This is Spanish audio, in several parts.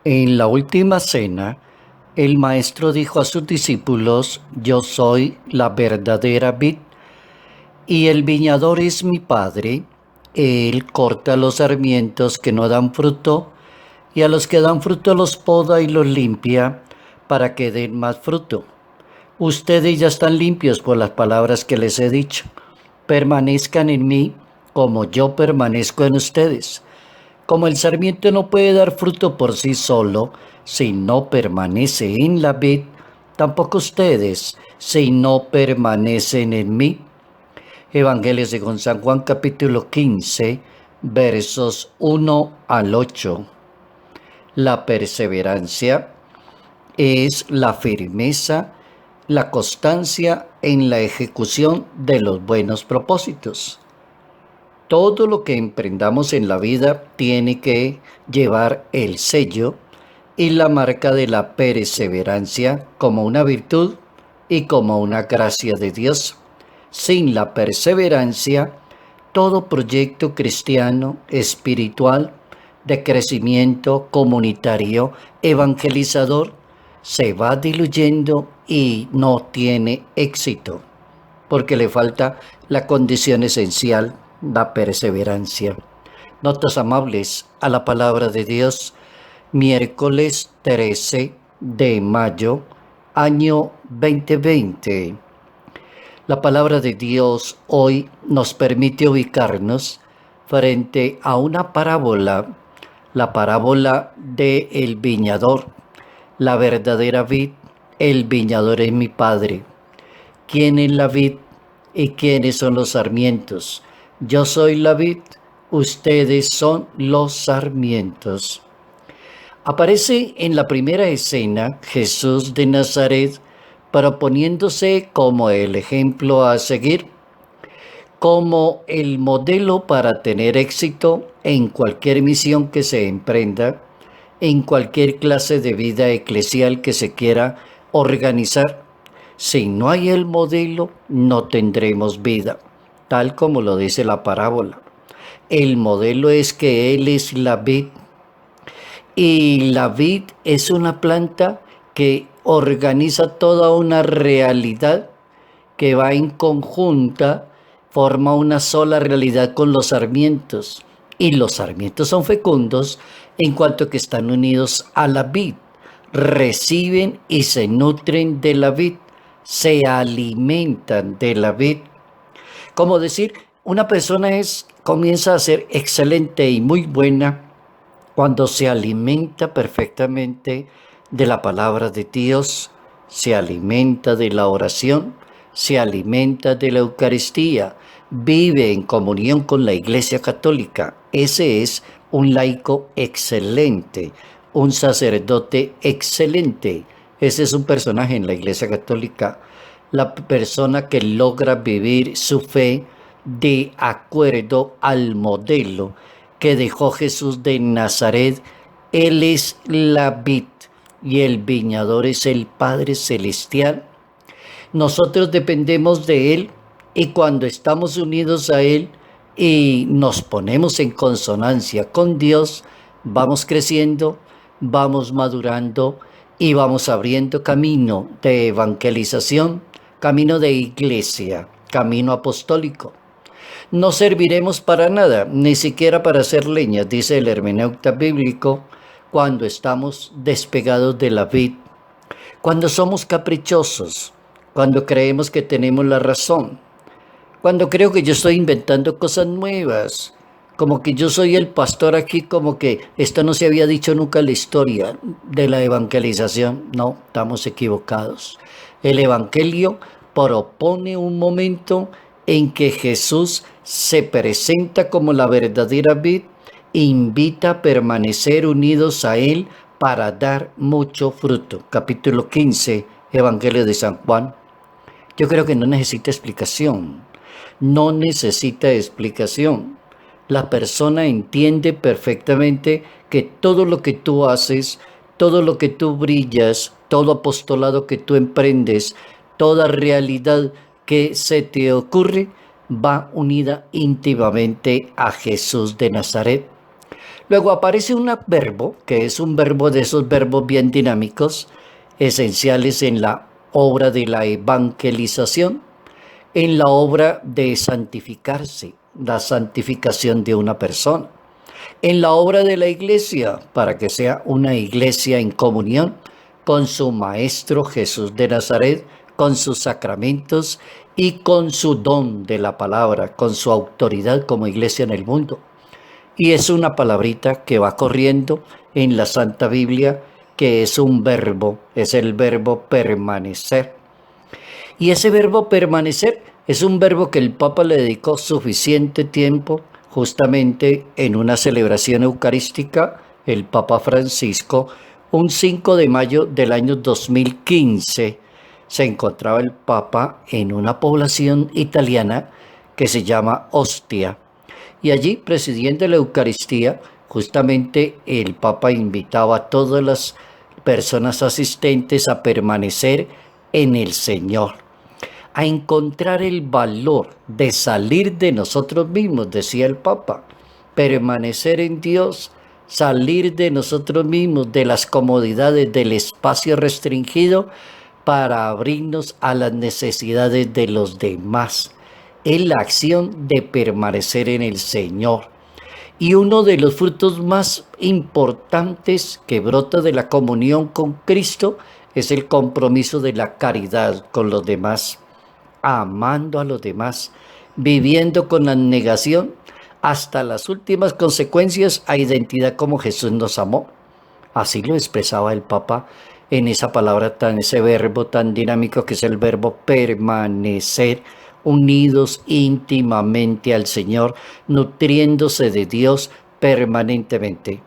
En la última cena, el maestro dijo a sus discípulos: Yo soy la verdadera vid, y el viñador es mi Padre. Él corta los sarmientos que no dan fruto, y a los que dan fruto los poda y los limpia, para que den más fruto. Ustedes ya están limpios por las palabras que les he dicho. Permanezcan en mí, como yo permanezco en ustedes. Como el sarmiento no puede dar fruto por sí solo si no permanece en la vid, tampoco ustedes si no permanecen en mí. Evangelio según San Juan capítulo 15, versos 1 al 8. La perseverancia es la firmeza, la constancia en la ejecución de los buenos propósitos. Todo lo que emprendamos en la vida tiene que llevar el sello y la marca de la perseverancia como una virtud y como una gracia de Dios. Sin la perseverancia, todo proyecto cristiano, espiritual, de crecimiento comunitario, evangelizador, se va diluyendo y no tiene éxito, porque le falta la condición esencial, la perseverancia. Notas amables a la palabra de Dios, miércoles 13 de mayo, año 2020. La palabra de Dios hoy nos permite ubicarnos frente a una parábola, la parábola del viñador, la verdadera vid. El viñador es mi Padre. ¿Quién es la vid y quiénes son los sarmientos? Yo soy la vid, ustedes son los sarmientos. Aparece en la primera escena Jesús de Nazaret proponiéndose como el ejemplo a seguir, como el modelo para tener éxito en cualquier misión que se emprenda, en cualquier clase de vida eclesial que se quiera organizar. Si no hay el modelo, no tendremos vida, tal como lo dice la parábola. El modelo es que Él es la vid, y la vid es una planta que organiza toda una realidad que va en conjunta, forma una sola realidad con los sarmientos. Y los sarmientos son fecundos en cuanto que están unidos a la vid, reciben y se nutren de la vid, se alimentan de la vid. Como decir, una persona comienza a ser excelente y muy buena cuando se alimenta perfectamente de la palabra de Dios, se alimenta de la oración, se alimenta de la Eucaristía, vive en comunión con la Iglesia Católica. Ese es un laico excelente, un sacerdote excelente. Ese es un personaje en la Iglesia Católica, la persona que logra vivir su fe de acuerdo al modelo que dejó Jesús de Nazaret. Él es la vid y el viñador es el Padre Celestial. Nosotros dependemos de Él, y cuando estamos unidos a Él y nos ponemos en consonancia con Dios, vamos creciendo, vamos madurando y vamos abriendo camino de evangelización, camino de iglesia, camino apostólico. No serviremos para nada, ni siquiera para hacer leña, dice el hermeneuta bíblico, cuando estamos despegados de la vid, cuando somos caprichosos, cuando creemos que tenemos la razón, cuando creo que yo estoy inventando cosas nuevas, como que yo soy el pastor aquí, como que esto no se había dicho nunca en la historia de la evangelización. No, estamos equivocados. El evangelio propone un momento en que Jesús se presenta como la verdadera vid e invita a permanecer unidos a Él para dar mucho fruto. Capítulo 15, Evangelio de San Juan. Yo creo que no necesita explicación. No necesita explicación. La persona entiende perfectamente que todo lo que tú haces, todo lo que tú brillas, todo apostolado que tú emprendes, toda realidad que se te ocurre, va unida íntimamente a Jesús de Nazaret. Luego aparece un verbo, que es un verbo de esos verbos bien dinámicos, esenciales en la obra de la evangelización, en la obra de santificarse, la santificación de una persona, en la obra de la iglesia, para que sea una iglesia en comunión con su Maestro Jesús de Nazaret, con sus sacramentos y con su don de la palabra, con su autoridad como iglesia en el mundo. Y es una palabrita que va corriendo en la Santa Biblia, que es un verbo, es el verbo permanecer. Y ese verbo permanecer es un verbo que el Papa le dedicó suficiente tiempo justamente en una celebración eucarística, el Papa Francisco, un 5 de mayo del año 2015, se encontraba el Papa en una población italiana que se llama Ostia. Y allí, presidiendo la Eucaristía, justamente el Papa invitaba a todas las personas asistentes a permanecer en el Señor, a encontrar el valor de salir de nosotros mismos, decía el Papa, permanecer en Dios, salir de nosotros mismos, de las comodidades del espacio restringido, para abrirnos a las necesidades de los demás. Es la acción de permanecer en el Señor. Y uno de los frutos más importantes que brota de la comunión con Cristo es el compromiso de la caridad con los demás, amando a los demás, viviendo con abnegación hasta las últimas consecuencias a identidad como Jesús nos amó. Así lo expresaba el Papa en esa palabra ese verbo tan dinámico que es el verbo permanecer, unidos íntimamente al Señor, nutriéndose de Dios permanentemente.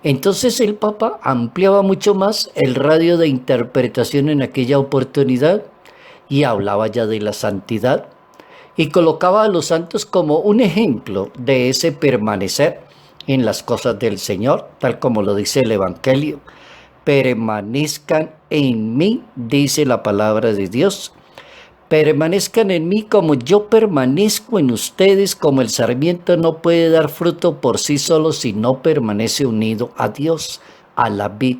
Entonces el Papa ampliaba mucho más el radio de interpretación en aquella oportunidad y hablaba ya de la santidad y colocaba a los santos como un ejemplo de ese permanecer en las cosas del Señor, tal como lo dice el Evangelio. Permanezcan en mí, dice la palabra de Dios. Permanezcan en mí como yo permanezco en ustedes, como el sarmiento no puede dar fruto por sí solo si no permanece unido a Dios, a la vid.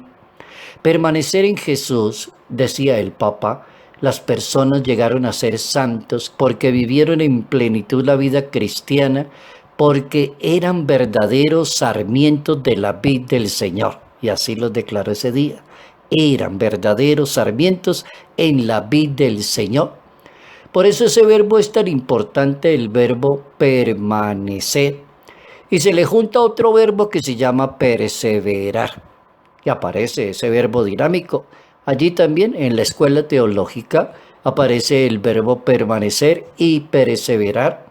Permanecer en Jesús, decía el Papa, las personas llegaron a ser santos porque vivieron en plenitud la vida cristiana, porque eran verdaderos sarmientos de la vid del Señor. Y así los declaró ese día. Eran verdaderos sarmientos en la vid del Señor. Por eso ese verbo es tan importante, el verbo permanecer. Y se le junta otro verbo que se llama perseverar. Y aparece ese verbo dinámico. Allí también en la escuela teológica aparece el verbo permanecer y perseverar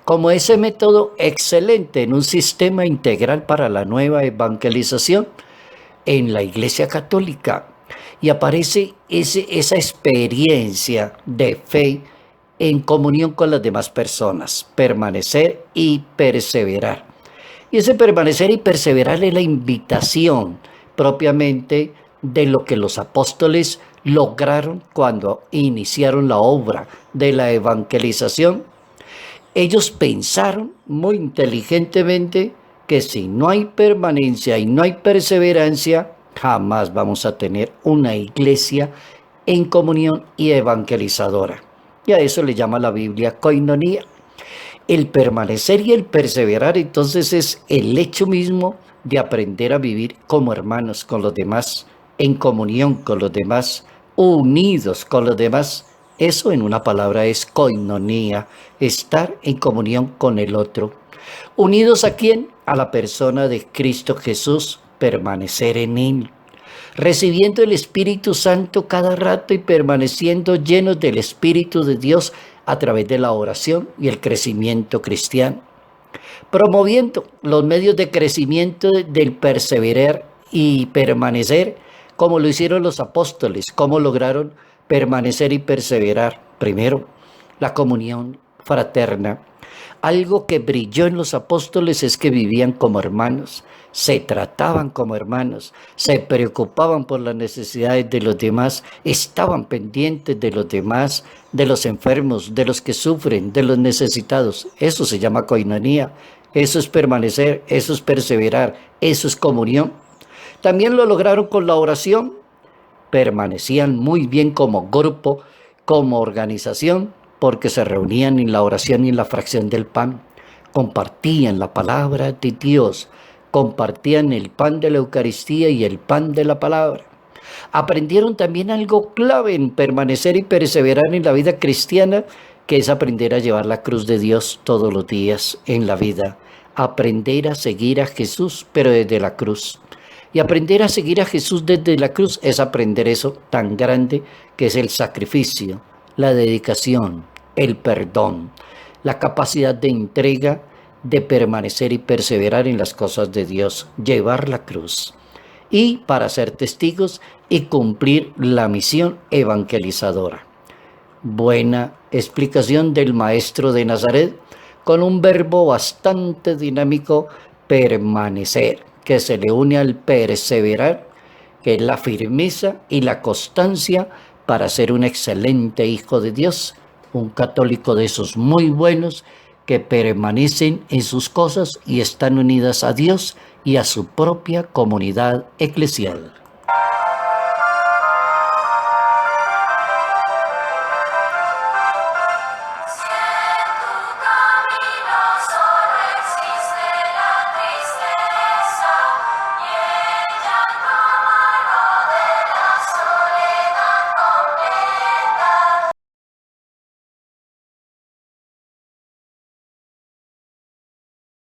como ese método excelente en un sistema integral para la nueva evangelización en la Iglesia Católica. Y aparece esa experiencia de fe en comunión con las demás personas, permanecer y perseverar. Y ese permanecer y perseverar es la invitación propiamente de lo que los apóstoles lograron cuando iniciaron la obra de la evangelización. Ellos pensaron muy inteligentemente que si no hay permanencia y no hay perseverancia, jamás vamos a tener una iglesia en comunión y evangelizadora. Y a eso le llama la Biblia koinonía. El permanecer y el perseverar entonces es el hecho mismo de aprender a vivir como hermanos con los demás, en comunión con los demás, unidos con los demás. Eso en una palabra es koinonía, estar en comunión con el otro. ¿Unidos a quién? A la persona de Cristo Jesús, permanecer en Él. Recibiendo el Espíritu Santo cada rato y permaneciendo llenos del Espíritu de Dios a través de la oración y el crecimiento cristiano. Promoviendo los medios de crecimiento del perseverar y permanecer, como lo hicieron los apóstoles, cómo lograron permanecer y perseverar. Primero, la comunión fraterna. Algo que brilló en los apóstoles es que vivían como hermanos, se trataban como hermanos, se preocupaban por las necesidades de los demás, estaban pendientes de los demás, de los enfermos, de los que sufren, de los necesitados. Eso se llama koinonía, eso es permanecer, eso es perseverar, eso es comunión. También lo lograron con la oración, permanecían muy bien como grupo, como organización, porque se reunían en la oración y en la fracción del pan, compartían la palabra de Dios, compartían el pan de la Eucaristía y el pan de la palabra. Aprendieron también algo clave en permanecer y perseverar en la vida cristiana, que es aprender a llevar la cruz de Dios todos los días en la vida. Aprender a seguir a Jesús, pero desde la cruz. Y aprender a seguir a Jesús desde la cruz es aprender eso tan grande que es el sacrificio, la dedicación, el perdón, la capacidad de entrega, de permanecer y perseverar en las cosas de Dios, llevar la cruz. Y para ser testigos y cumplir la misión evangelizadora. Buena explicación del maestro de Nazaret con un verbo bastante dinámico, permanecer, que se le une al perseverar, que es la firmeza y la constancia para ser un excelente hijo de Dios, un católico de esos muy buenos que permanecen en sus cosas y están unidas a Dios y a su propia comunidad eclesial.